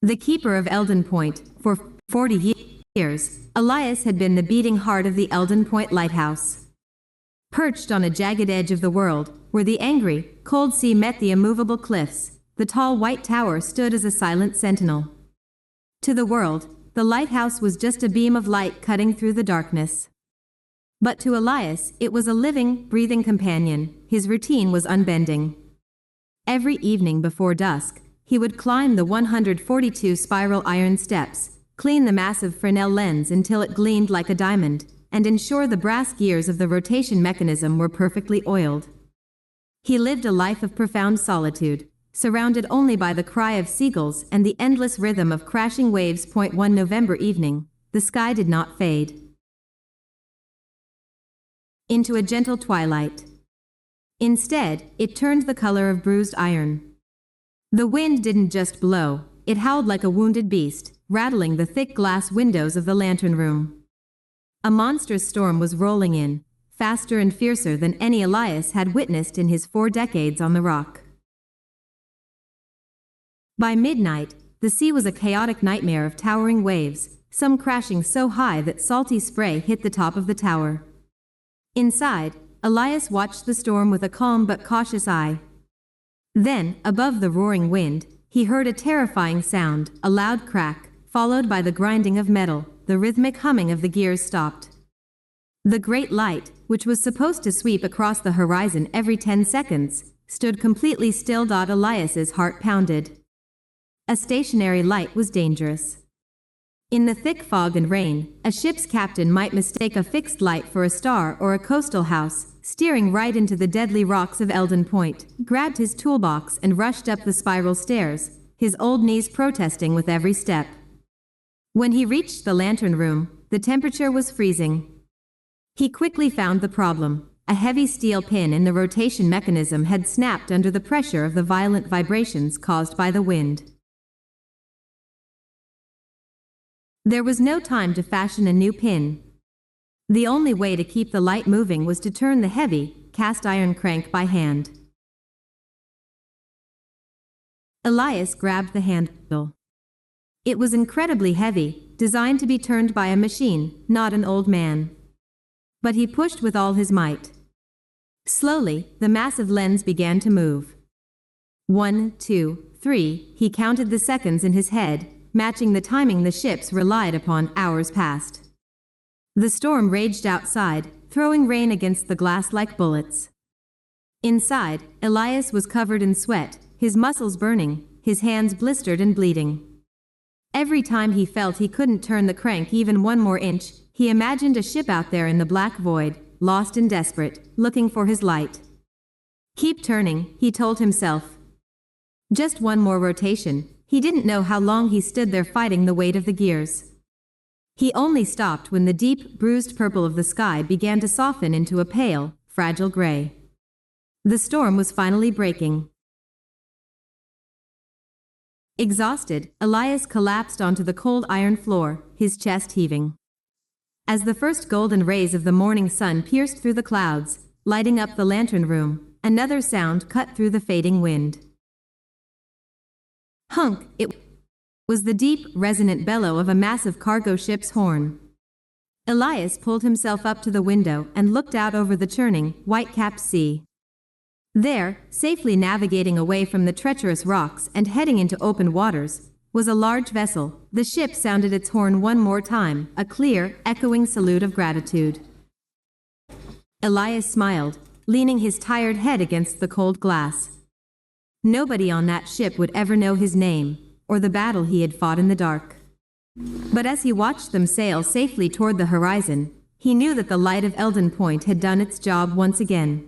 The keeper of Eldon Point, for 40 years, Elias had been the beating heart of the Eldon Point lighthouse. Perched on a jagged edge of the world, where the angry, cold sea met the immovable cliffs, the tall white tower stood as a silent sentinel. To the world, the lighthouse was just a beam of light cutting through the darkness. But to Elias, it was a living, breathing companion. His routine was unbending. Every evening before dusk, he would climb the 142 spiral iron steps, clean the massive Fresnel lens until it gleamed like a diamond, and ensure the brass gears of the rotation mechanism were perfectly oiled. He lived a life of profound solitude, surrounded only by the cry of seagulls and the endless rhythm of crashing waves. One November evening, the sky did not fade into a gentle twilight. Instead, it turned the color of bruised iron. The wind didn't just blow, it howled like a wounded beast, rattling the thick glass windows of the lantern room. A monstrous storm was rolling in, faster and fiercer than any Elias had witnessed in his 4 decades on the rock. By midnight, the sea was a chaotic nightmare of towering waves, some crashing so high that salty spray hit the top of the tower. Inside, Elias watched the storm with a calm but cautious eye. Then, above the roaring wind, he heard a terrifying sound, a loud crack, followed by the grinding of metal. The rhythmic humming of the gears stopped. The great light, which was supposed to sweep across the horizon every 10 seconds, stood completely still. Elias's heart pounded. A stationary light was dangerous. In the thick fog and rain, a ship's captain might mistake a fixed light for a star or a coastal house, steering right into the deadly rocks of Eldon Point, grabbed his toolbox and rushed up the spiral stairs, his old knees protesting with every step. When he reached the lantern room, the temperature was freezing. He quickly found the problem. A heavy steel pin in the rotation mechanism had snapped under the pressure of the violent vibrations caused by the wind. There was no time to fashion a new pin. The only way to keep the light moving was to turn the heavy, cast iron crank by hand. Elias grabbed the handle. It was incredibly heavy, designed to be turned by a machine, not an old man. But he pushed with all his might. Slowly, the massive lens began to move. 1, 2, 3, he counted the seconds in his head, matching the timing the ships relied upon. Hours passed. The storm raged outside, throwing rain against the glass like bullets. Inside, Elias was covered in sweat, his muscles burning, his hands blistered and bleeding. Every time he felt he couldn't turn the crank even 1 more inch, he imagined a ship out there in the black void, lost and desperate, looking for his light. Keep turning, he told himself. Just 1 more rotation. He didn't know how long he stood there fighting the weight of the gears. He only stopped when the deep, bruised purple of the sky began to soften into a pale, fragile gray. The storm was finally breaking. Exhausted, Elias collapsed onto the cold iron floor, his chest heaving. As the first golden rays of the morning sun pierced through the clouds, lighting up the lantern room, another sound cut through the fading wind. Hunk! It was the deep, resonant bellow of a massive cargo ship's horn. Elias pulled himself up to the window and looked out over the churning, white-capped sea. There, safely navigating away from the treacherous rocks and heading into open waters, was a large vessel. The ship sounded its horn 1 more time, a clear, echoing salute of gratitude. Elias smiled, leaning his tired head against the cold glass. Nobody on that ship would ever know his name, or the battle he had fought in the dark. But as he watched them sail safely toward the horizon, he knew that the light of Eldon Point had done its job once again.